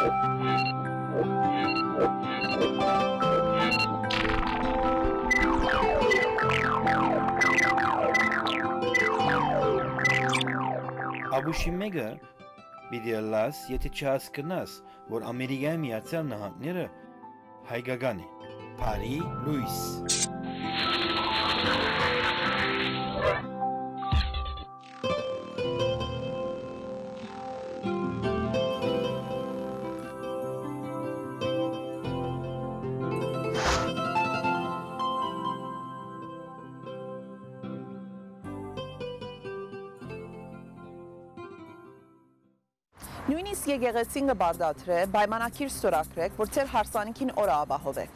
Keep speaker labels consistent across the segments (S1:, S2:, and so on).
S1: Աբուշի մեկը պիտի լաս, եթե չհասկնաս, որ Ամերիկայի Միացյալ Նահանգները հայկական է, Փարի Լուիս։
S2: Նույնիսկ եկեղեցին կբարդատրե, պայմանակիր ստորագրեք, որ ձեր հարսանիքին օրը ապահովեք։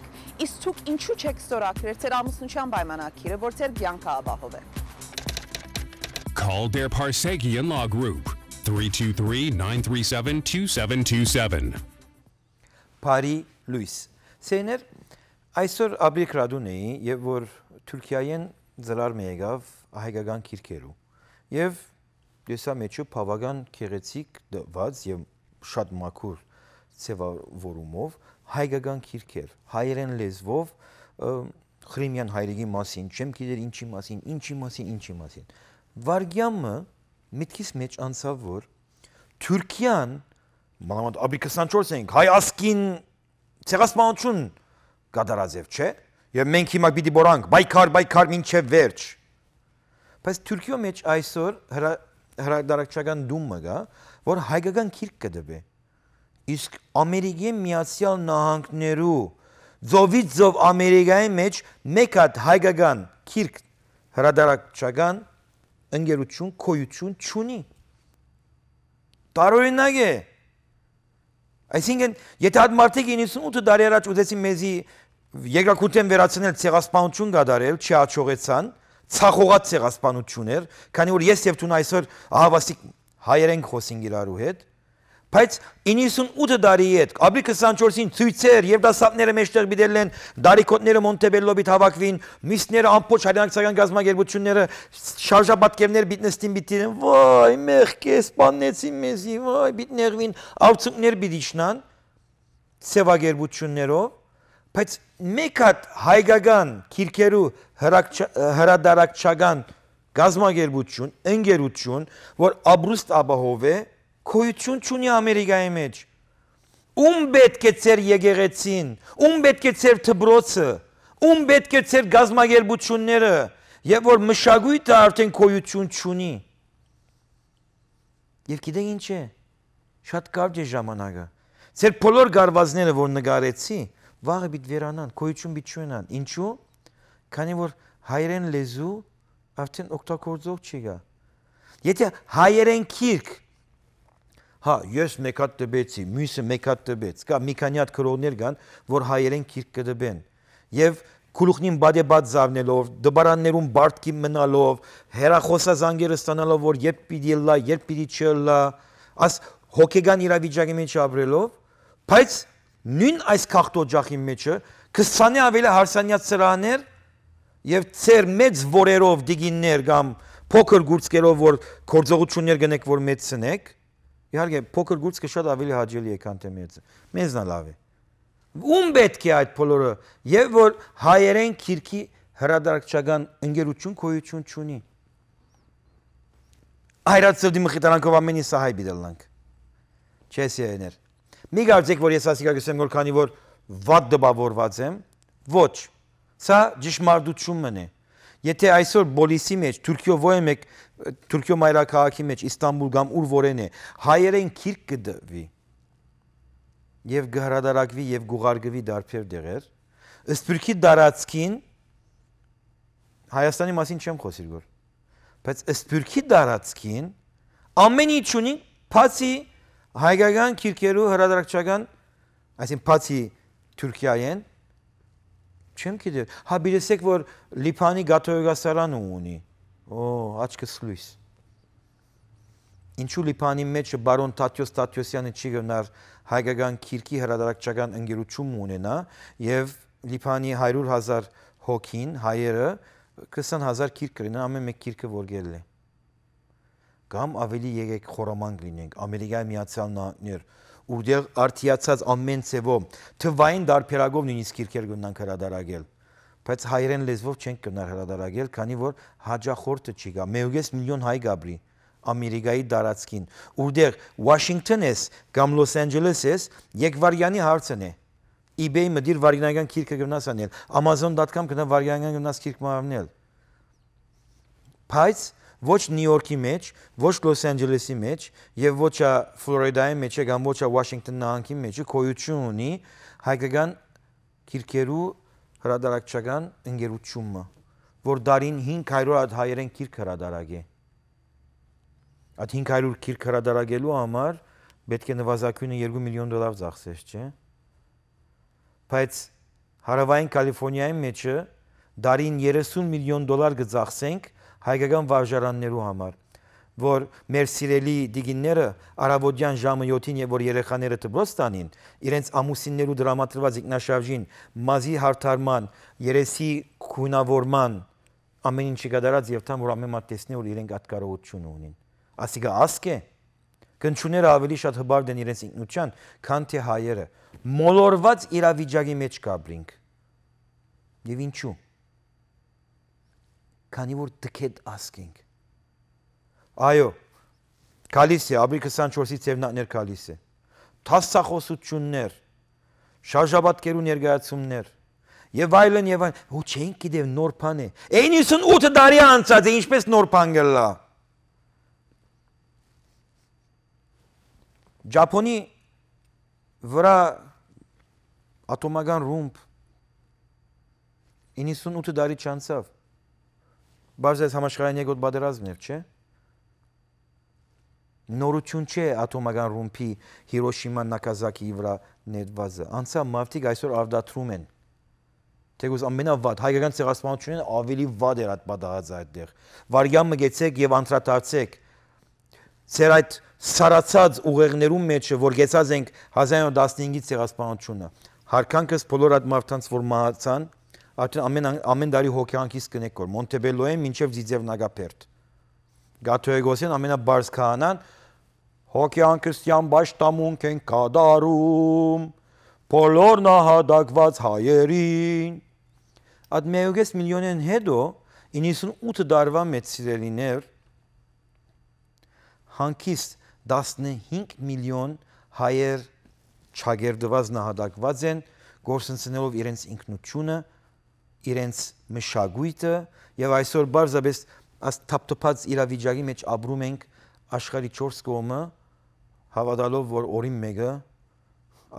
S2: Իսկ դուք ինչու չեք ստորագրել ձեր ամուսնության պայմանակիրը, որ ձեր կյանքը ապահովեք։
S3: Call their Parsegian Law Group 323-937-2727.
S1: Փարի Լուիս։ Սեներ այսօր աբրիկրադուն էի, եւ որ Թուրքիայեն ծրար մի եկավ հայկական քիրքերու։ Եվ Դեսա մեջը բավական քեղեցիկ դված եւ շատ մաքուր ցևավորումով հայկական քիրքեր, հայերեն լեզվով Խրիմյան հայրիկի մասին, չեմ գիտեր ինչի մասին։ Վարգյամը միտքիս մեջ անցավ որ Թուրքիան, մանավանդ ապրի 24 ենք, հայ ասկին ցեղասպանություն կատարածև, չէ՞։ Եվ մենք հիմա պիտի բորանք, բայկար մինչև վերջ։ Բայց Թուրքիո մեջ այսօր հրադարակչական դումը գա, որ հայկական քիրք կդբե։ Իսկ Ամերիկայի Միացյալ Նահանգներու ծովից ծով Ամերիկայի մեջ մեկ հատ հայկական քիրք հրադարակչական ընկերություն, քոյություն չունի։ Տարօրինակ է։ Այսինքն, եթե այդ մարդիկ 98 տարի առաջ ուզեցին մեզի երկրակուրտեն վերացնել ցեղասպանություն կատարել, չհաջողեցան, ցախողած ցեղասպանություն էր, քանի որ ես եւ դու այսօր ահավասիկ հայերեն խոսենք իրարու հետ, բայց 98 տարի հետ, ապրի 24-ին ցույցեր եւ դասատները մեջտեղ բիդելեն, դարիքոտները Մոնտեբելլոբիտ հավաքվին, միսները ամբողջ հայրենակցական գազագերբությունները շարժապատկերներ բիտնեստին բիտին, վայ, մեղքե սպանեցին մեզի, վայ, բիտնեղվին, արցունքներ բիդիշնան, ցեվագերբություններով, բայց մեկ հատ հայկական քիրքերու հրադարակչական գազագերբություն, ընկերություն, որ ապրուստ ապահով է, քոյություն չունի Ամերիկայի մեջ։ Ում պետք է ծեր եկեղեցին, ում պետք է ծեր դբրոցը, ում պետք է ծեր գազագերբությունները, եւ որ մշակույթը արդեն քոյություն չունի։ Եվ գիտեք ինչ է, շատ կարճ է ժամանակը։ Ձեր բոլոր գարվազները, որ նկարեցի, վաղը պիտի վերանան, քոյություն պիտի չունենան։ Ինչու՞։ Քանի որ հայերեն լեզու արդեն օգտագործող չի գա։ Եթե հայերեն քիրք, հա, ես մեկ հատ տբեցի, մյուսը մեկ հատ տբեց, կա մի քանի հատ քրոներ կան, որ հայերեն քիրք կդբեն։ Եվ քուլուխնին բադեբադ զարնելով, դբարաններում բարդկի մնալով, հերախոսազանգերը ստանալով, որ երբ պիտի լա, երբ պիտի չլա, աս հոգեգան իրավիճակի մեջ ապրելով, բայց նույն այս քաղտոջախի մեջը 20-ի ավելի հարսանյաց սրահներ եւ ծեր մեծ որերով դիգիններ կամ փոքր գուրծքերով որ գործողություններ գնեք որ մեծնեք, իհարկե փոքր գուրծքը շատ ավելի հաճելի է քան թե մեծը։ Մեզնա լավ է։ Ում պետք է այդ բոլորը եւ որ հայերեն քիրքի հրադարակչական ընկերություն քոյություն չունի։ Հայրացրդի մխիթարանքով ամենի սահայ բիդելանք։ Չես եներ։ Մի կարծեք որ ես ասիկա գսեմ որ քանի որ վատ դպավորված եմ, ոչ, սա ճշմարտությունն է։ Եթե այսօր բոլիսի մեջ, Թուրքիո մայրաքաղաքի մեջ, Իստանբուլ կամ ուր որեն է, հայերեն քիրք կդվի եւ գհրադարակվի եւ գուղարգվի դարբեր դեղեր, Սփյուռքի դարածքին Հայաստանի մասին չեմ խոսիր գոր, բայց Սփյուռքի դարածքին ամեն ինչ ունի, բացի հայկական քիրքերու հրադարակչական, այսինքն բացի Թուրքիայեն, չեմ գիտեր, հա բերեսեք որ Լիբանի գաթողիկասարանը ունի, աչքս լույս։ Ինչու Լիբանի մեջ բարոն Տատյոսյանը չի գնար հայկական քիրքի հրադարակչական ընկերություն ունենա եւ Լիբանի 100,000 հոգին հայերը 20,000 քիրք կրին ամեն մեկ քիրքը որ գել է։ կամ ավելի եկեք խորամանկ լինենք, Ամերիկայի Միացյալ Նահանգներ, ուտեղ արդիացած ամեն ցևով, թվային դարբերակով նույնիսկ քիրքեր գնանք հրադարագել, բայց հայերեն լեզվով չենք գնար հրադարագել, քանի որ հաջախորդը չի գա, 1.5 միլիոն հայ գաբրի Ամերիկայի դարածքին, ուտեղ Վաշինգտոն ես կամ Լոս Անջելես ես, եկվարյանի հարցն է, eBay մդիր վարյանական քիրքը գնաս անել, Amazon.com գնա վարյանական գնաս քիրք մարմնել, բայց ոչ Նյու Յորքի մեջ, ոչ Լոս Անջելեսի մեջ եւ ոչ Ֆլորիդայի մեջ կամ ոչ Վաշինգտոն նահանգի մեջ գոյություն ունի հայկական քիրքերու հրադարակչական ընկերությունը, որ դարին 500 հայերեն քիրք հրադարագե։ Այդ 500 քիրք հրադարագելու համար պետք է նվազագույնը $2 միլիոն ծախսես, չէ՞։ Բայց հարավային Կալիֆոռնիայի մեջ դարին $30 միլիոն կծախսենք հայկական վարժարաններու համար, որ մեր սիրելի դիգինները արաբոդյան ժամը 7-ին եւ որ երեխաները դպրոց տանին, իրենց ամուսիններու դրամատրված ինքնաշարժին, մազի հարթարման, երեսի քունավորման ամեն ինչի կատարած եւ թամ որ ամեն մատ տեսնի որ իրենք այդ կարողություն ունին։ Ասիկա ասկ է կնչուները ավելի շատ հբարդ են իրենց ինքնության, քան թե հայերը։ Մոլորված իրավիճակի մեջ կաբրինք։ Եվ ինչու։ Քանի որ դքետ ասկենք։ Այո, գալիս է, ապրիլ 24-ի ծևնակներ գալիս է։ Թասախոսություններ, շարժաբատկերու ներկայացումներ, եւ այլն, ու չենք գիտեւ նոր բան է։ 98 տարի անցած է, ինչպես նոր բան գլա։ Ճապոնի վրա ատոմական ռումբ 98 տարի չանցավ։ Բարձր համաշխարհային երկրորդ պատերազմներ, չէ՞։ Նորություն չէ ատոմական ռումբի Հիրոշիմա Նագասակիի վրա ներդվածը։ Անցավ մարդիկ այսօր արդատրում են։ Թեկուզ ամենավատ հայկական ցեղասպանությունն ավելի վատ էր այդ պատահածը այդտեղ։ Վարյան մգեցեք եւ անդրադարձեք։ Ձեր այդ սարացած ուղեղներում մեջ որ գեցած ենք 1915-ի ցեղասպանությունը։ Հարկանքս բոլոր այդ մարդկանց որ մահացան Արդեն ամեն տարի հոգեանքից կնեք կոր, Մոնտեբելոյեն մինչև Ձիձև Նագապերտ։ Գաթոեգոսեն ամենաբարձ քահանան, հոգեանքստյան բաշտամունք են կադարում, բոլոր նահատակված հայերին։ Այդ 1.5 միլիոնեն հետո 98 տարվա մեծ սիրելիներ, հանկիստ 15 միլիոն հայեր չագերդված նահատակված են, գործընծնելով իրենց ինքնությունը, իրենց մշակույթը եւ այսօր բարձրապես թափթփած իրավիճակի մեջ ապրում ենք աշխարհի 4 կողմը հավատալով որ օրին մեկը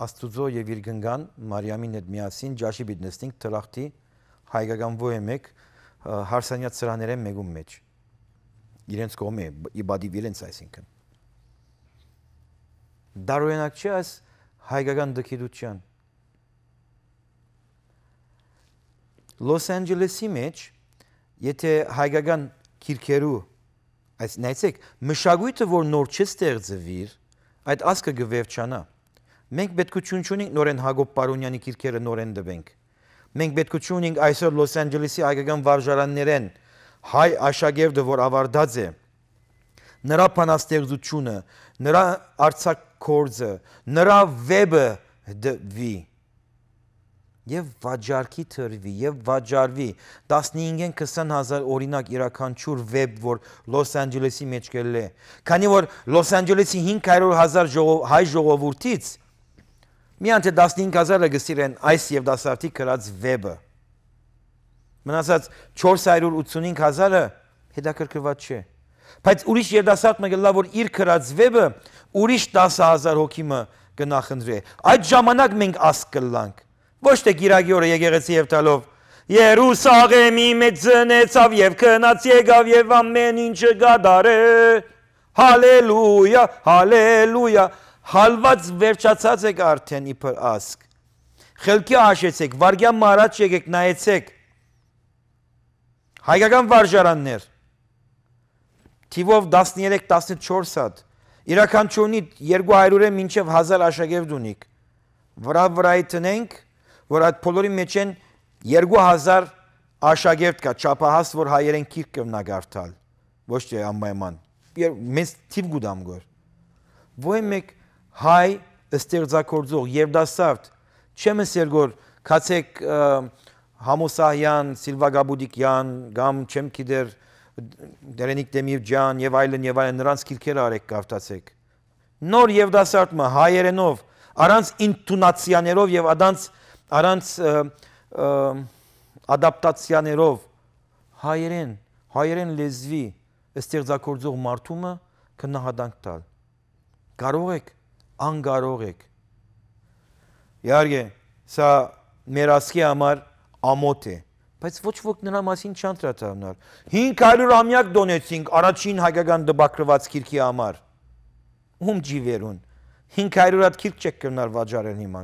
S1: Աստուծո եւ իր գնգան Մարիամին հետ միասին ջաշի բիտնեսնինք թրախտի հայկական ո մեկ հարսանյաց սրաներեն մեկում մեջ իրենց կողմը իբադի իրենց այսինքն դարոյնակ չէ այս հայկական դքիդության Լոս Անջելեսի մեջ, եթե հայկական քիրքերու, այս նայեցեք, մշակույթը որ նոր չստեղծվիր, այդ ասկը գվերջանա։ Մենք պետքություն չունենք նորեն Հակոբ Պարոնյանի քիրքերը նորեն դվենք։ Մենք պետքություն ունենք այսօր Լոս Անջելեսի հայկական վարժարաններեն հայ աշակերտը որ ավարտած է, նրա բանաստեղծությունը, նրա արձակքորձը, նրա վեբը դվի։ Եվ վաճառքի թրվի, եւ վաճառվի 15-ին 20,000 օրինակ իրականչուր վեբ, որ Լոս Անջելեսի մեջ գել է։ Քանի որ Լոս Անջելեսի 500,000 հայ ժողովուրդից միանթե 15,000-ը գսիրեն այս եւ դասարտի գրած վեբը։ Մնացած 485,000-ը հետաքրքրված չէ։ Բայց ուրիշ երդասարտ մը գլա, որ իր գրած վեբը ուրիշ 10,000 հոգի մը կնախնդրի։ Այդ ժամանակ մենք ասկ կլանք։ Ոչ թե գիրագի օրը եկեղեցի եւ տալով Երուսաղեմի մեջ ծնեցավ եւ քնած եկավ եւ ամեն ինչը գադարե Հալելույա հալելույա հալված վերջացած եք արդեն իբր ասկ Խելքի հաշեցեք վարգյան մարաջ եկեք նայեցեք Հայկական վարժարաններ Թիվով 13-14 հատ իրականչունի 200-ը մինչև 1000 աշակերտ ունիք վրայի տնենք որ այդ բոլորի մեջ են 2000 աշակերտ կա, չափահաս, որ հայերեն քիրք կվնագարդալ, ոչ թե անպայման, մեծ թիվ գուդամ գոր ոյ մեկ հայ ստեղծագործող երդասարդ չեմ ասել գոր կացեք Համոսահյան, Սիլվա Գաբուդիկյան, կամ չեմ գիտեր Դերենիկ Դեմիրճյան եւ այլն նրանց քիրքերը արեք կարդացեք նոր երդասարդը հայերենով առանց ինտոնացիաներով եւ առանց ադապտացիաներով հայերեն լեզվի ստեղծագործող մարդումը կնահատանք տալ կարող եք անկարող եք իհարկե սա մեր ասքի համար ամոթ է բայց ոչ ոք նրա մասին չանդրադառնար 500 ամյակ դոնեցինք առաջին հայկական դպակրված քիրքի համար ում ջիվերուն 500 հատ քիրք չեք կրնար վաճառել հիմա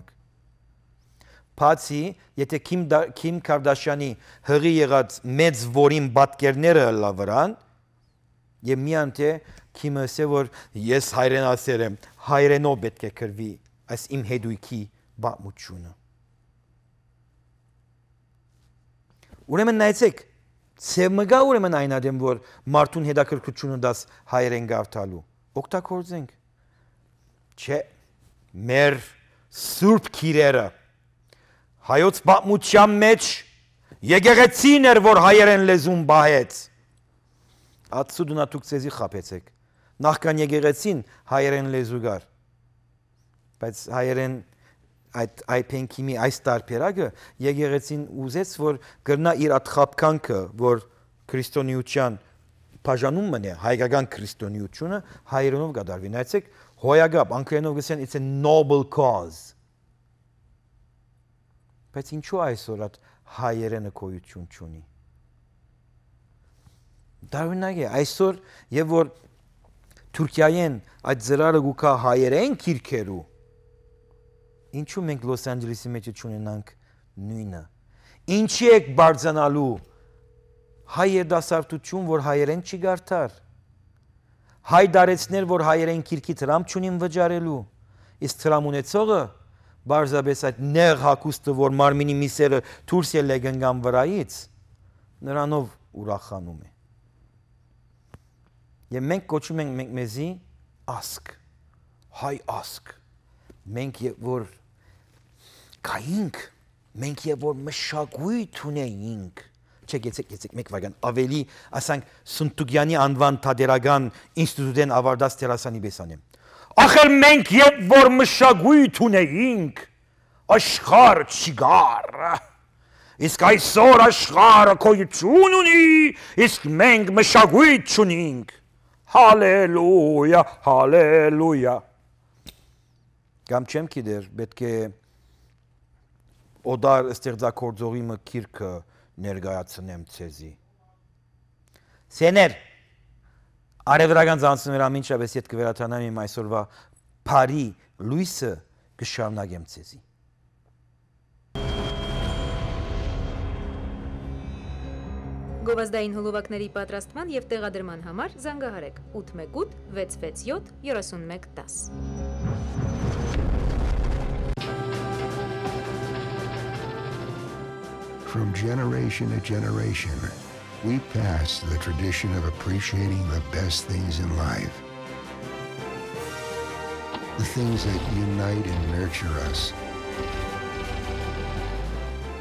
S1: բացի եթե Քիմ Կարդաշյանի հղի եղած մեծ որին պատկերները լա վրան եւ միան թե Քիմը ասե որ ես հայրենասեր եմ հայրենով պետք է կրվի այս իմ հետույքի բամությունը ուրեմն նայեցեք ցեմգա ուրեմն այն ադեմ որ մարդուն հետաքրքրությունը դաս հայերեն գարտալու օգտագործենք չէ մեր սուրբ քիրերը հայոց պատմության մեջ եկեղեցին էր որ հայերեն լեզուն բահեց ածուդունա դուք ցեզի խապեցեք նախքան եկեղեցին հայերեն լեզու գար բայց հայերեն այդ փենքիմի այս տարբերակը եկեղեցին ուզեց որ գրնա իր աթխապկանքը որ քրիստոնեության բաժանումն է հայկական քրիստոնեությունը հայերենով կդարվի նայեցեք հոյագապ անգլերենով գսեն it's a noble cause բայց ինչու այսօր այդ հայերենը գոյություն չունի դարունակ է այսօր եւ որ Թուրքիայեն այդ ծրարը գուկա հայերեն քիրքերու ինչու մենք Լոս Անջելեսի մեջ չունենանք նույնը ինչի եք բարձանալու հայ երդասարտություն որ հայերեն չի գարտար հայ դարեցներ որ հայերեն քիրքի տրամ չունին վճարելու իսկ տրամ ունեցողը բարձաբես այդ նեղ հակուստը որ մարմինի միսերը դուրս ելը գնգամ վրայից նրանով ուրախանում է եւ մենք կոչում ենք մենք մեզի ասկ հայ ասկ մենք որ կայինք մենք եւ որ մշակույթ ունեինք չէ գեցեք մեկ վագան ավելի ասանք Սունտուգյանի անվան թադերական ինստիտուտեն ավարտած տերասանի բեսանեմ ախր մենք եւ որ մշակույթ ունեինք աշխարհ չգար իսկ այսօր աշխարհը գոյություն ունի իսկ մենք մշակույթ չունենք հալելույա հալելույա կամ չեմ գիտեր պետք է օդար ստեղծագործողի մկիրքը ներկայացնեմ ցեզի սեներ արևրական ցանցները ամենշաբես իդ կվերաթանամ իմ այսօրվա բարի լույսը կշարունակեմ ցեզի
S4: Գովազդային հոլովակների պատրաստման եւ տեղադրման համար զանգահարեք 818 667 3110
S5: From generation to generation, we pass the tradition of appreciating the best things in life. The things that unite and nurture us.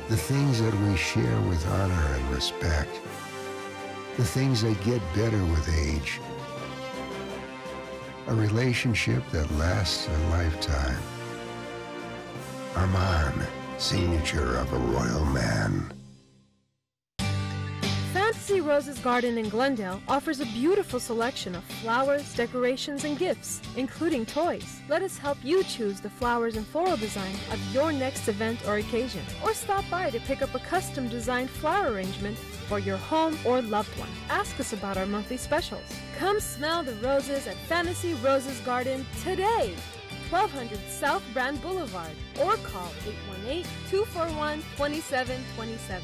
S5: The things that we share with honor and respect. The things that get better with age. A relationship that lasts a lifetime. Armand. Signature of a royal man.
S6: Fantasy Roses Garden in Glendale offers a beautiful selection of flowers, decorations, and gifts, including toys. Let us help you choose the flowers and floral design of your next event or occasion. Or stop by to pick up a custom designed flower arrangement for your home or loved one. Ask us about our monthly specials. Come smell the roses at Fantasy Roses Garden today. 1200 South Brand Boulevard or call 818-241-2727.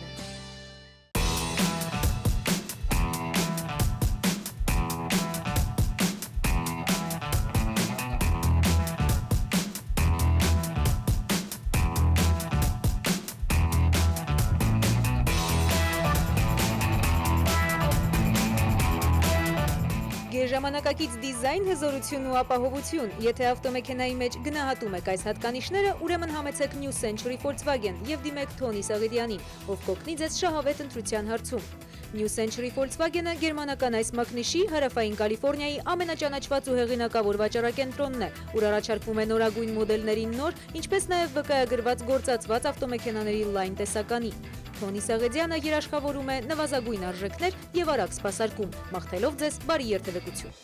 S4: Գերժամանակակից դիզայն, հզորություն ու ապահովություն։ Եթե ավտոմեքենայի մեջ գնահատում եք այս հատկանիշները, ուրեմն համեցեք New Century Volkswagen եւ դիմեք Թոնի Սաղեդյանին, ով կօգնի ձեզ շահավետ ընտրության հարցում։ New Century Volkswagen-ը գերմանական այս մակնիշի հարավային Կալիֆոռնիայի ամենաճանաչված ու հեղինակավոր վաճառակենտրոնն է, ուր առաջարկվում է նորագույն մոդելների նոր, ինչպես նաև վկայագրված գործածված ավտոմեքենաների լայն տեսականի։ Թոնի Սաղեդյանը երաշխավորում է նվազագույն արժեքներ եւ արագ սպասարկում, մաղթելով ձեզ բարի երթևեկություն։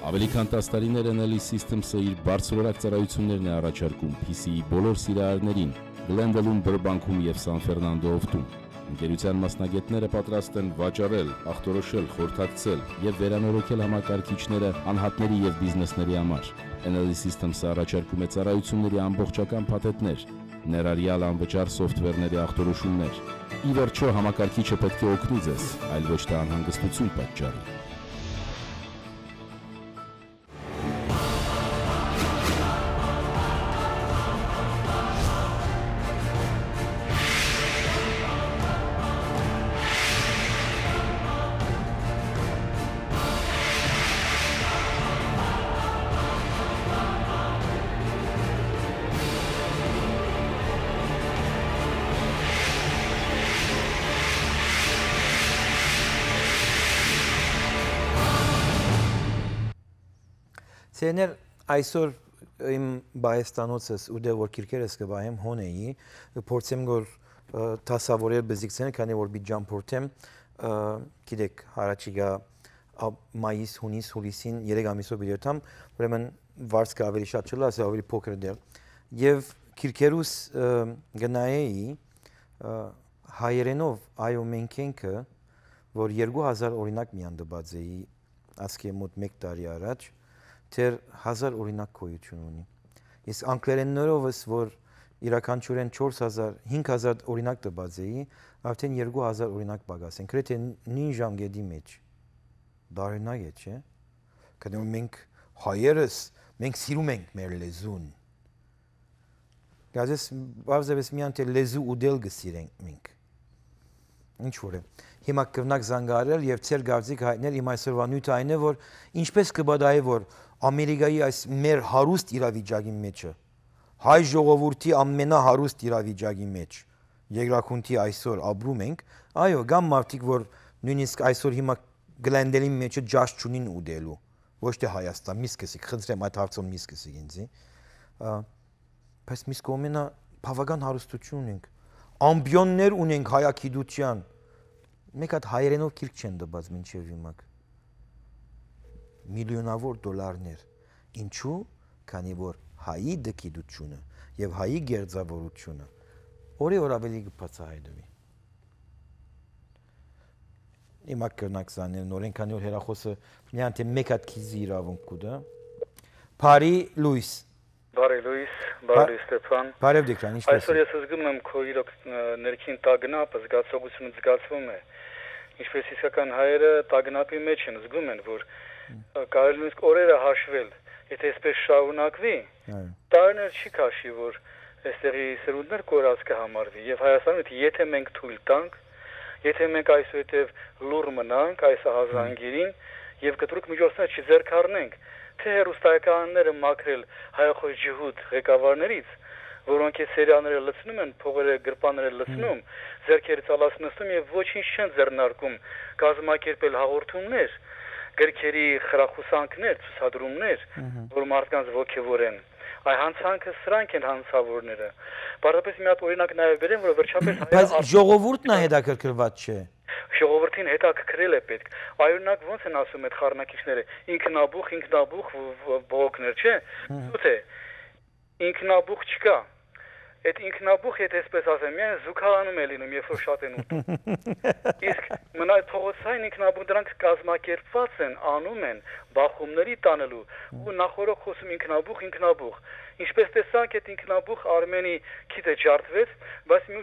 S7: Ավելի քան 10 տարիներ Enel Systems-ը իր բարձրորակ ծառայություններն է առաջարկում PC-ի բոլոր սիրահարներին Glendale-ում, Burbank-ում եւ San Fernando-ում։ Ընկերության մասնագետները պատրաստ են վաճառել, ախտորոշել, խորհրդակցել եւ վերանորոգել համակարգիչները անհատների եւ բիզնեսների համար։ Enel Systems-ը առաջարկում է ծառայությունների ամբողջական փաթեթներ, ներառյալ անվճար սոֆթվերների ախտորոշումներ։ Ի վերջո համակարգիչը պետք է օգնի ձեզ, այլ ոչ թե անհանգստություն պատճառի։
S1: Սեներ այսօր իմ բայստանոցս ու դե որ քիրքերս կվայեմ հոնեի փորձեմ որ տասավորել բզիկցեն քանի որ բիջան փորձեմ գիտեք հարաճիգա մայիս հունիս հուլիսին 3 ամիսով բիլետամ ուրեմն վարձքը ավելի շատ չլա ասա ավելի փոքր դեր եւ քիրքերուս գնայի հայերենով այո մենք ենքը որ 2000 օրինակ միան դբած էի ասկե մոտ 1 տարի առաջ Թեր 1000 օրինակ գոյություն ունի։ Իսկ անգլերեններովս որ իրականչորեն 4000, 5000 օրինակ տված էի, արդեն 2000 օրինակ պակասեն։ Գրեթե նույն ժամկետի մեջ։ Դարենակ է, չէ՞։ Քանի որ մենք հայերս, մենք սիրում ենք մեր լեզուն։ Գազես բավզևս միան թե լեզու ուդել գսիրենք մենք։ Ինչ որ է։ Հիմա կրնակ զանգարել եւ ծեր գարձիկ հայտնել իմ այսօրվա նյութը այն է որ ինչպես կբադայի որ Ամերիկայի այս մեր հարուստ իրավիճակի մեջը հայ ժողովրդի ամենահարուստ իրավիճակի մեջ երկրախնդի այսօր ապրում ենք այո գամ մարդիկ որ նույնիսկ այսօր հիմա Glendale-ի մեջը ջազ չունին ուդելու ոչ թե Հայաստան մի սկսիկ խնդրեմ այդ հարցում մի սկսիկ ինձի բայց մի կողմենա բավական հարստություն ունենք ամբիոններ ունենք հայագիտության մեկ հատ հայերենով քիրք չեն դբած մինչև հիմա միլիոնավոր դոլարներ ինչու քանի որ հայի դկիդությունը եւ հայի գերձավորությունը օրի-օր ավելի կբացահայտվի Հիմա կրնակ զանել նորեն քանի որ հերախոսը միան թե մեկ հատ քիզի իրավունք կուտա Բարի Լուիս
S8: Բարի Լուիս, բարի Ստեփան
S1: Բարև Դիկրան, ինչպես
S8: Այսօր ես զգում եմ քո իրոք ներքին տագնապը, զգացողությունը զգացվում է Ինչպես իսկական հայերը տագնապի մեջ են զգում են, որ կարելի նույնիսկ օրերը հաշվել, եթե այսպես շարունակվի, տարիներ չի քաշի, որ այստեղի սերունդներ կորած կհամարվի եւ Հայաստանում եթե մենք թույլ տանք, եթե մենք այսուհետև լուր մնանք այս ահազանգերին եւ կտրուկ միջոցներ չձեռքառնենք, թե հերոստայականները մաքրել հայախոս ջհուդ ղեկավարներից, որոնք է սերիաները լցնում են, փողերը գրպանները լցնում, ձեռքերը ցալած նստում եւ ոչինչ չեն ձեռնարկում, կազմակերպել հաղորդումներ, գրքերի խրախուսանքներ, ցուցադրումներ, որ մարդկանց ողջևորեն։ Այ հանցանքը սրանք են հանցավորները։ Բարապես մի հատ օրինակ նաեւ բերեմ, որ վերջապես
S1: Բայց ժողովուրդն է հետաքրքրված չէ։
S8: Ժողովրդին հետաքրքրել է պետք։ Այօրինակ ոնց են ասում այդ խառնակիչները, ինքնաբուխ բողոքներ, չէ՞։ Ո՞թե ինքնաբուխ չկա։ Այդ ինքնաբուխ, եթե այսպես ասեմ, միայն զուգահանում է լինում, երբ որ շատ են ուտում։ Իսկ մնայ փողոցային ինքնաբուխ դրանք կազմակերպված են, անում են բախումների տանելու ու նախորդ խոսում ինքնաբուխ։ Ինչպես տեսանք, այդ ինքնաբուխ Արմենի քիթը ջարդվեց, բայց մի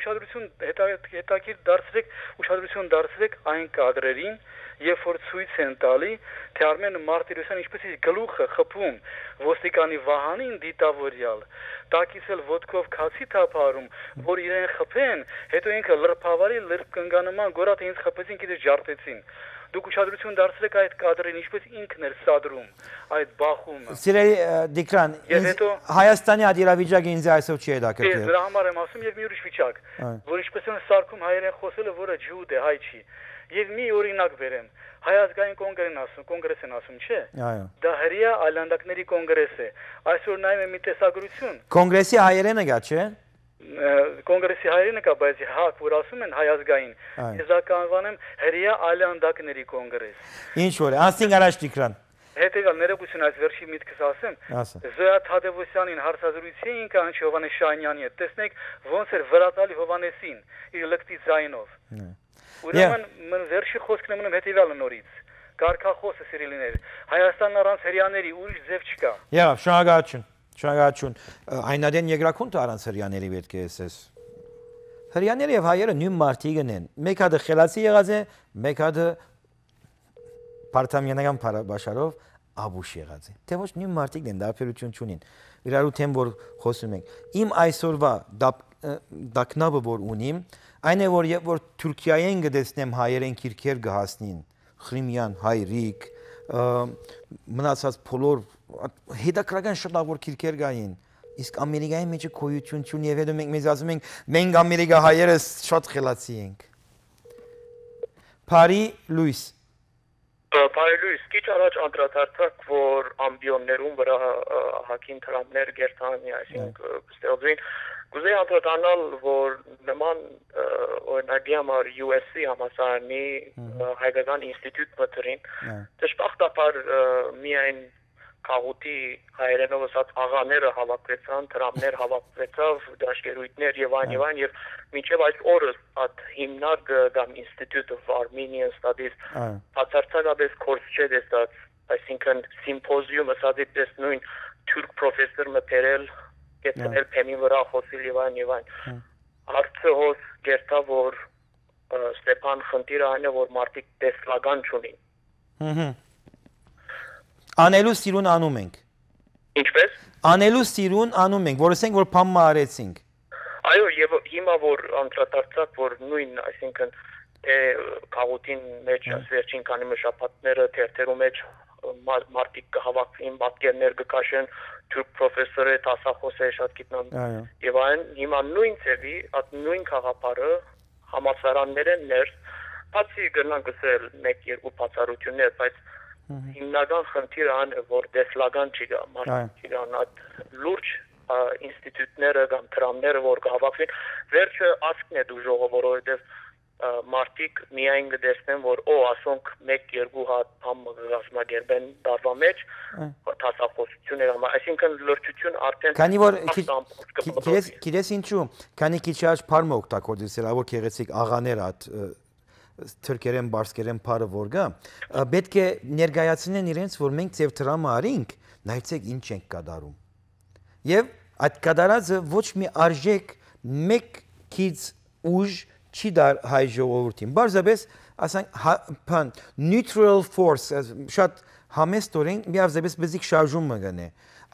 S8: ուշադրություն դարձրեք այն կադրերին երբ որ ցույց են տալի, թե Արմեն Մարտիրոսյանը ինչպես է գլուխը խփում ոստիկանի Վահանին դիտավորյալ, տակից էլ ոտքով քացի թափարում, որ իրեն խփեն, հետո ինքը լրփավարի լրկնգանման գորաթ ինձ խփեցին, գիտես ջարդեցին։ Դուք ուշադրություն դարձրեք այդ կադրին, ինչպես ինքն էր սադրում այդ բախումը։
S1: Սիրելի Դիկրան, Հայաստանի ադիրավիճակը ինձ այսօր չի հետաքրքրել։
S8: Դրա համար եմ ասում եւ մի ուրիշ վիճակ, որ ինչպես են սարքում հայերեն խոսելը, որը ջուդ է, հայ չի։ Եվ մի օրինակ բերեմ։ Հայ ազգային կոնգրես են ասում, չէ՞։
S1: Այո։
S8: Դա հրեա այլանդակների կոնգրես է։ Այսօր նայում եմ մի տեսագրություն։
S1: Կոնգրեսի հայերենը գա, չէ՞։
S8: Կոնգրեսի հայերենը կա, բայց հակ, որ ասում են հայ ազգային, ես դա կանվանեմ հրեա այլանդակների կոնգրես։
S1: Ինչ որ, անցնենք առաջ Դիկրան։
S8: Հետևյալ ներողություն այս վերջի միտքս ասեմ։ Զոյա Թադևոսյանին հարցազրույցի ինքը անչի Հովանես Շահինյանի հետ։ Տեսնեք ոնց էր վրատալի Հովանեսին իր լկտի ձայնով։ Ուրեմն վերջի խոսքն եմ հետևյալը նորից։ Կարգախոսը սիրելիներ, Հայաստանն առանց հրեաների ուրիշ ձև չկա։
S1: Եղավ, շնորհակալություն։ Շնորհակալություն։ Այնադեն երկրակունթ առանց հրեաների պետք է ասես։ Հրեաները եւ հայերը նույն մարդիկն են։ Մեկ հատը խելացի եղած է, մեկ հատը Պարտամյանական բաշարով աբուշ եղած է։ Թե ոչ նույն մարդիկն են, դարբերություն չունին։ Իրարու թեմ որ խոսում ենք։ Իմ այսօրվա դակնաբը որ ունիմ, այն է որ Թուրքիայեն գտեսնեմ հայերեն քիրքեր գահասնին, Խրիմյան, հայրիկ, մնացած բոլոր հետաքրական շտավոր քիրքեր գային։ Իսկ Ամերիկայի մեջ քոյություն չունի եւ հետո մենք մեզ ասում ենք մենք Ամերիկա հայերս շատ խելացի ենք։ Փարի Լուիս
S9: Պայլույս, քիչ առաջ անդրադարձակ, որ ամբիոններում վրա հակին թրամներ գերտանի, այսինքն ստեղծվին, կուզեի անդրադառնալ, որ նման օրինակի համար USC համալսարանի հայկական ինստիտուտ մտերին, դժբախտաբար միայն քաղուտի հայերենով ասած աղաները հավաքվեցան, թրամներ հավաքվեցավ, դաշկերույթներ եւ այլն եւ մինչեւ այս օրս այդ հիմնարկը կամ Institute of Armenian Studies բացարձակապես կորս չէ դեստած, այսինքն սիմպոզիում ասած դες նույն թուրք պրոֆեսոր մտերել, գտնել փեմի վրա խոսել եւ այլն հարցը հոս գերտա որ Ստեփան խնդիրը այն է որ մարդիկ տեսլական չունին
S1: Անելու սիրուն անում ենք։
S9: Ինչպես։
S1: Անելու սիրուն անում ենք, որ ասենք որ փամը արեցինք։
S9: Այո, եւ հիմա որ անդրադարձակ որ նույն, այսինքն թե քաղուտին մեջ վերջին քանի շաբաթները թերթերու մեջ մարդիկ կհավաքվին, պատկերներ կքաշեն, թուրք պրոֆեսորը դասախոս է շատ գիտնան։ Եվ այն հիմա նույն ծևի, այդ նույն խաղապարը համալսարանները ներս, բացի գնան գսել 1-2 բացառություններ, բայց հիմնական խնդիրը այն է, որ դեսլական չի գա, մարդիկ իրան այդ լուրջ ինստիտուտները կամ թրամները, որ կհավաքվին, վերջը ասկն է դու ժողովը, որովհետև մարդիկ միայն կտեսնեն, որ ասոնք 1-2 հատ բամ կազմակերպեն դարվա մեջ, դասախոսություն էր, այսինքն լրջություն արդեն
S1: քանի որ գիտես ինչու, քանի քիչ առաջ փարմը օգտագործել, որ գեղեցիկ աղաներ այդ թրկերեն, բարսկերեն փարը որ գա, պետք է ներկայացնեն իրենց, որ մենք ձև տրամը արինք, նայեցեք ինչ ենք կատարում։ Եվ այդ կատարածը ոչ մի արժեք մեկ քիչ ուժ չի դար հայ ժողովրդին։ Բարձրապես, ասենք, neutral force, շատ համեստորեն միավզեպես բզիկ շարժումը գնե։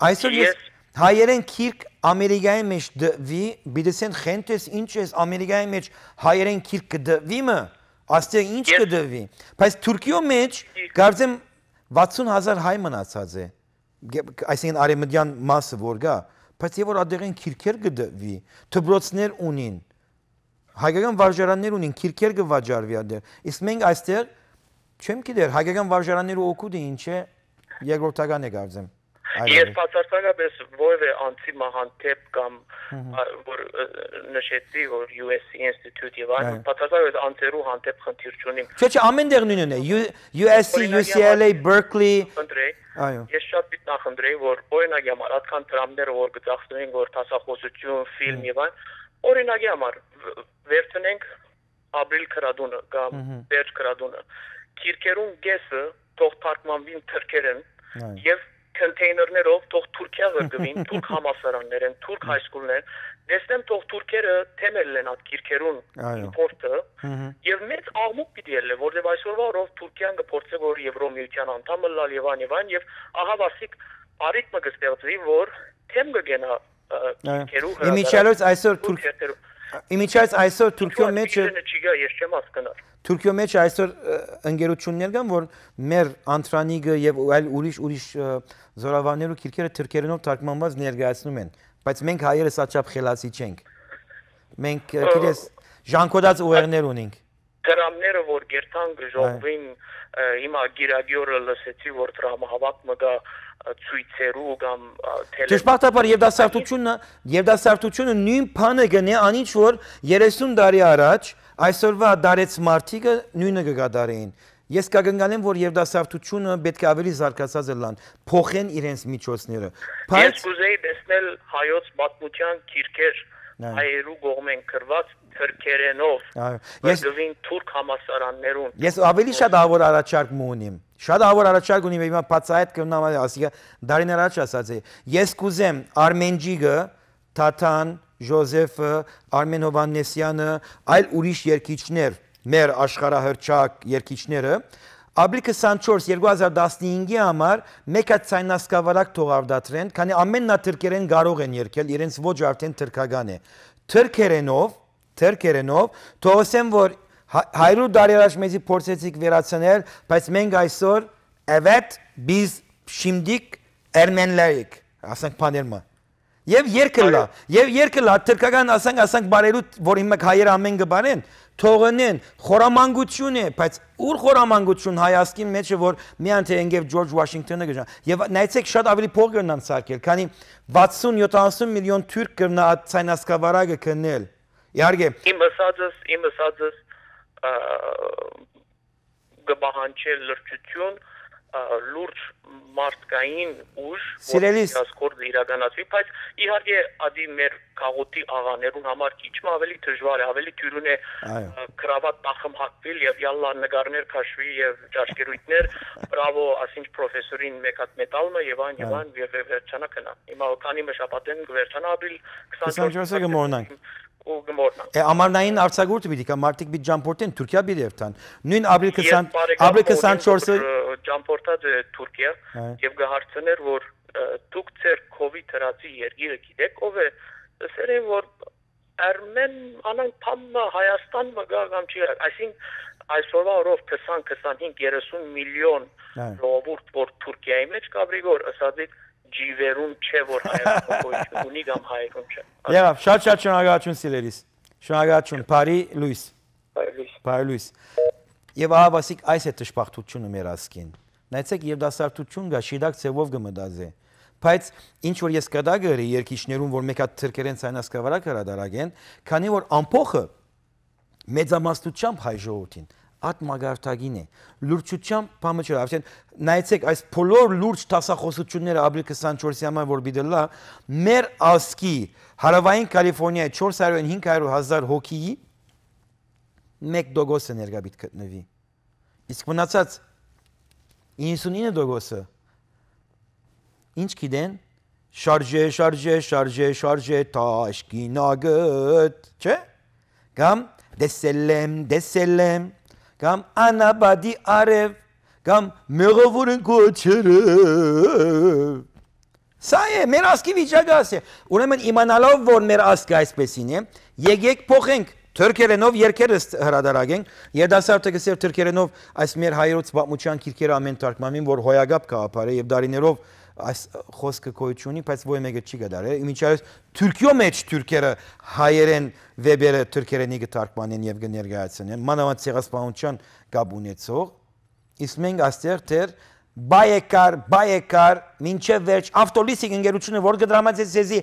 S1: Այսօր ես հայերեն քիրք Ամերիկայի մեջ դվի, բիդեսեն խենտես ինչ ես Ամերիկայի մեջ հայերեն քիրք կդվի մը, աստեղ ինչ կդվի, բայց Թուրքիո մեջ կարծեմ 60,000 հայ մնացած է, այսինքն արևմտյան մասը որ գա, բայց եւ որ ադեղեն քիրքեր կդվի, դպրոցներ ունին, հայկական վարժարաններ ունին, քիրքեր կվաճառվի ադեղ, իսկ մենք այստեղ չեմ գիտեր, հայկական վարժարանները օգուտ է ինչ է, երկրորդական է կարծեմ։
S9: Ես բացարձակապես որևէ անձի մահանտեպ կամ որ նշեցի որ USC Institute եւ այլն բացարձակապես անձերու հանդեպ խնդիր չունիմ։
S1: Չէ, ամենտեղ նույնն է։ USC, UCLA, Berkeley։
S9: Այո։ Ես շատ պիտի նախընտրեի որ օրինակի համար այդքան դրամները որ գծախսնեն որ դասախոսություն, ֆիլմ եւ այլն, օրինակի համար վերցնենք ապրիլ քրադունը կամ վերջ քրադունը։ Քիրքերուն գեսը թող թարգմանվին թրքերեն եւ կոնտեյներներով թող Թուրքիա գրգվին, թուրք համալսարաններ են, թուրք հայսկուլներ, Դեսնեմ թող թուրքերը թեմել են այդ քիրքերուն իմպորտը եւ մեծ աղմուկ պիտի ելնե, որովհետեւ այսօրվա օրով Թուրքիան կփորձի որ Եվրոմիության անդամ լալ եւ եւ ահա վասիկ արիթմը կստեղծվի, որ թեմ կգենա քիրքերու
S1: Իմիջիայլոց այսօր Թուրքիո մեջ
S9: ես չեմ հասկանում
S1: Թուրքիո մեջ այսօր ընկերություններ կան, որ մեր Անտրանիգը եւ այլ ուրիշ զորավարներու քիրքերը թուրքերենով թարգմանված ներկայացնում են, բայց մենք հայերս աչափ խելացի չենք։ Մենք գիտես ժանկոդած ուղերներ ունենք։
S9: Դրամները որ գերտան գժողվին հիմա գիրագյորը լսեցի որ դրամահավաք մգա ցույցերու կամ
S1: Ճշմարտաբար երդասարտությունը նույն բանը գնե անիչ որ 30 տարի առաջ այսօրվա դարեց մարդիկը նույնը կգադարեին։ Ես կգնգանեմ որ երդասարտությունը պետք է ավելի զարգացած լան, փոխեն իրենց միջոցները։
S9: Ես կուզեի տեսնել հայոց պատմության քիրքեր հայերու կողմեն կրված թրքերենով գովին թուրք համասարաններուն
S1: Ես ավելի շատ ավոր առաջարկ ունիմ Շատ ավոր առաջարկ ունիմ հիմա բացահայտ կրնամ ասիգա դարիներ առաջ ասած է Ես կուզեմ Արմենջիգը Թաթան Ժոզեֆը Արմեն Հովհաննեսյանը այլ ուրիշ երկիչներ մեր աշխարհահռչակ երկիչները Ապրիլ 24 2015-ի համար մեկ հատ ցայնասկավարակ թողարդատրեն, քանի ամենն թրքերեն կարող են երկել, իրենց ոչ արդեն թրքական է։ Թրքերենով թողոսեմ որ 100 տարի առաջ մեզի փորձեցիք վերացնել, բայց մենք այսօր evet biz şimdik Ermenilerik, ասենք բաներմա։ Եվ երկլա թրքական ասենք բարերու որ հիմա հայերը ամեն գբարեն թողնեն խորամանկություն է բայց ուր խորամանկություն հայաստին մեջ է որ միայն թե ընկև Ջորջ Վաշինգտոնը գժան եւ նայեցեք շատ ավելի փող կգնան սարքել քանի 60-70 միլիոն թուրք կգնա ցայնասկավարակը քնել իհարկե
S9: իմ ասածս գբահանչել լրջություն լուրջ մարդկային ուժ որ իրականացվի, բայց իհարկե ադի մեր քաղուտի աղաներուն համար քիչ ավելի դժվար է, ավելի թյուրուն է կրավատ տախմ հակվել եւ յալլա նկարներ քաշվի եւ ճաշկերույթներ, բրավո, ասինչ պրոֆեսորին մեկ հատ մետալը եւ այն եւ վերջանա կնա։ Հիմա քանի մշապատեն կվերջանա ապրիլ 24-ը
S1: կմոռնանք։
S9: Ամառնային
S1: արձակուրդը պիտի կա մարդիկ պիտի ջամփորտեն Թուրքիա պիտի երթան նույն ապրիլ 24-ը
S9: ջամփորտած է Թուրքիա եւ գահարցներ որ դուք ձեր կովիդ հրացի երգիրը գիտեք ով է ասերեն որ Արմեն անան փամը Հայաստան մգա կամ չի այսինքն այսօրվա օրով 20-25-30 միլիոն ժողովուրդ որ Թուրքիայի մեջ կաբրիգոր ասածիկ ջիվերուն չէ որ հայերեն ունի կամ հայերեն չէ
S1: Եղավ շատ շնորհակալություն սիրելիս շնորհակալություն Բարի լույս Եվ ահա վասիկ այս է տշպախտությունը մեր ասկին նայեցեք եւ դասարտություն գա շիդակ ծևով գմդազե բայց ինչ որ ես կդա գրի երկիչներուն որ մեկ հատ թրքերեն ցայնասկավարակ հրադարագեն քանի որ ամփոխը մեծամասնությամբ հայ ժողովրդին At մագարտագին է լուրջությամբ բամը չէ արդեն նայեցեք այս բոլոր լուրջ տասախոսությունները ապրիլ 24-ի համար որ բիդելա մեր ասկի հարավային Կալիֆոռնիայի 400-500 հազար հոգիի 1% ներգաբիտ գտնվի իսկ մնացած 99%-ը ինչ գիտեն շարժե տաշկինագտ չէ կամ դեսելեմ Կամ անաբադի արև, կամ մեղավորն կոչերը Սա է, մեր ասկի վիճակաս է Ուրեմն իմանալով, որ մեր ասկը այսպեսին է Եկեք փոխենք, թրքերենով երկերս հրադարագենք Երդասարտը գսեր թրքերենով այս մեր հայրոց պատմության քիրքերը ամեն թարգմանին Որ հոյագապ կաղապար է և դարիներով այս խոսքը կոյություն ունի, բայց ոյ մեկը չի գդարել Իմիջայլոց Թուրքիո մեջ թուրքերը հայերեն վեբերը թուրքերենի կթարգմանեն և կներկայացնեն Մանավանդ ցեղասպանության կապ ունեցող Իսկ մենք այստեղ դեռ բայեկար մինչև վերջ ավտոլիսիկ ընկերությունը որ կդրամացեց ցեզի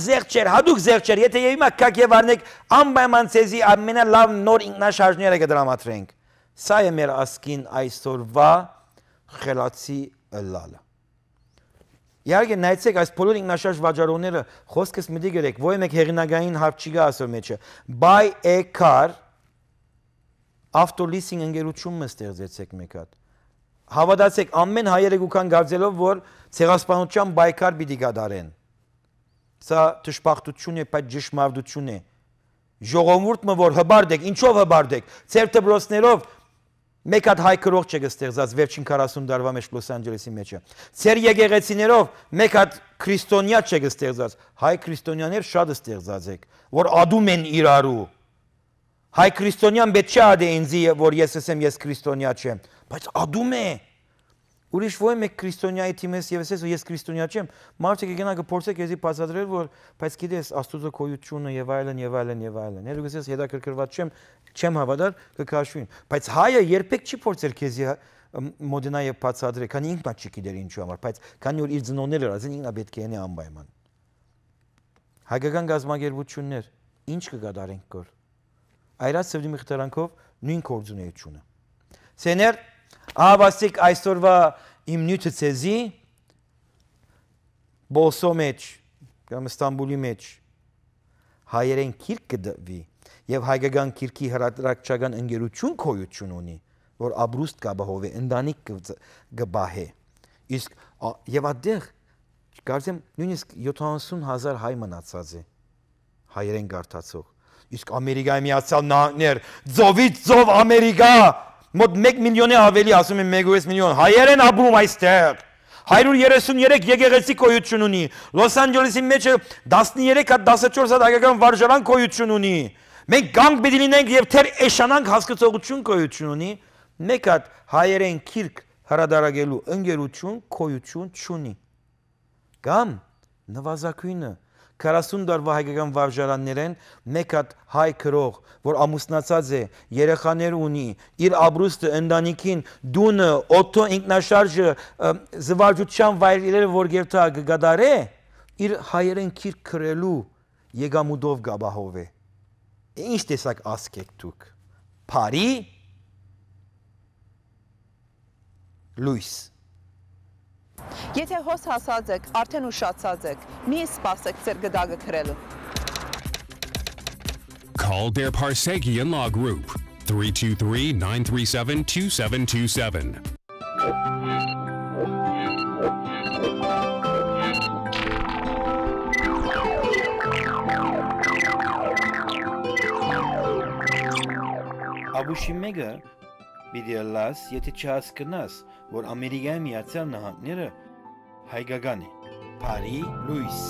S1: զեղչեր հadouk զեղչեր եթե հիմա կակ եւ արնեք անպայման ցեզի ամենալավ նոր ինքնաշարժները կդրամատրենք Սա է մեր ասկին այսօրվա խելացի ըլլալը Իհարկե նայեցեք այս բոլոր ինքնաշարժ վաճառողները խոսքս մտի գրեք ոյ մեկ հեղինակային հարց չի գա ասոր մեջը buy a car ավտոլիսինգ ընկերությունը ստեղծեցեք մեկ հատ Հավատացեք ամեն հայերը գուքան գարձելով որ ցեղասպանության բայկար պիտի գադարեն Սա ճշմարտություն է, բայց ճշմարտություն է։ Ժողովուրդը որ հբարդեք, ինչով հբարդեք։ Ձեր դպրոցներով մեկ հատ հայ քրող չգստեղծած վերջին 40 տարվա մեջ Լոս Անջելեսի մեջը։ Ձեր եկեղեցիներով մեկ հատ քրիստոնյա չգստեղծած, հայ քրիստոնյաներ շատ ստեղծած եք, որ ադում են իրարու։ Հայ քրիստոնյան պետք չէ ադե ինձ, որ ես ասեմ ես քրիստոնյա չեմ, բայց ադում է։ Ուրիշ ոյ մեկ քրիստոնյայի թիմես եւ ես քրիստոնյա չեմ, մարդը կգնա կփորձեք եզի բացատրել, որ բայց գիտես Աստծո գոյությունը եւ այլն եւ այլն եւ այլն։ Հերո գսես հետաքրքրված չեմ հավատալ կքաշվին, բայց հայը երբեք չի փորձել քեզի մոդենա եւ բացատրել, քանի ինքն չի գիտեր ինչու համար, բայց քանի որ իր ծնողները ասեն ինքնա պետք է անե անպայման։ Հայկական գազམ་ագերբություններ ինչ կգադարենք կոր։ Այրած ծավալի մխտարանքով նույն կորձունեությունը։ Սեներ Ահավասիկ այսօրվա իմ նյութը ցեզի Բոսո մեջ կամ Ստամբուլի մեջ հայերեն քիրք կդվի եւ հայկական քիրքի հրատարակչական ընկերություն կոյություն ունի, որ աբրուստ կաբահովի, ընտանիք կբահե։ Իսկ եւ այդտեղ կարծեմ նույնիսկ 70,000 հայ մնացած է հայերեն գարտացող։ Իսկ Ամերիկայի Միացյալ Նահանգներ, ծովից ծով Ամերիկա, մոտ 1 միլիոնի ավելի, ասում են 1.5 միլիոն հայեր են ապրում այստեղ։ 133 եկեղեցի կոյություն ունի։ Լոս Անջելեսի մեջ 13 հատ 14 հատ հայկական վարժարան կոյություն ունի։ Մենք գանք պետք լինենք եւ թեր էշանանք հասկացողություն կոյություն ունի։ Մեկ հատ հայերեն քիրք հրադարագելու ընկերություն կոյություն չունի։ Կամ նվազագույնը 40 տարվա հայկական վարժարաններեն մեկ հատ հայ քրող, որ ամուսնացած է, երեխաներ ունի, իր ապրուստը ընտանիքին, դունը, օտո ինքնաշարժը, զվարճության վայրերը որ գերտա կգադարե, իր հայերեն քիրք քրելու եկամուտով գաբահով է։ Ինչ տեսակ ասկ եք դուք։ Փարի լույս։
S2: Եթե հոս հասած եք, արդեն ուշացած եք, մի սպասեք ձեր գդակը քրելու։
S3: Call their Parsegian Law Group 323-937-2727.
S1: Աբուշի մեգը պիտի լաս, եթե չհասկնաս, որ Ամերիկայի Միացյալ Նահանգները հայկական է։ Փարի լույս։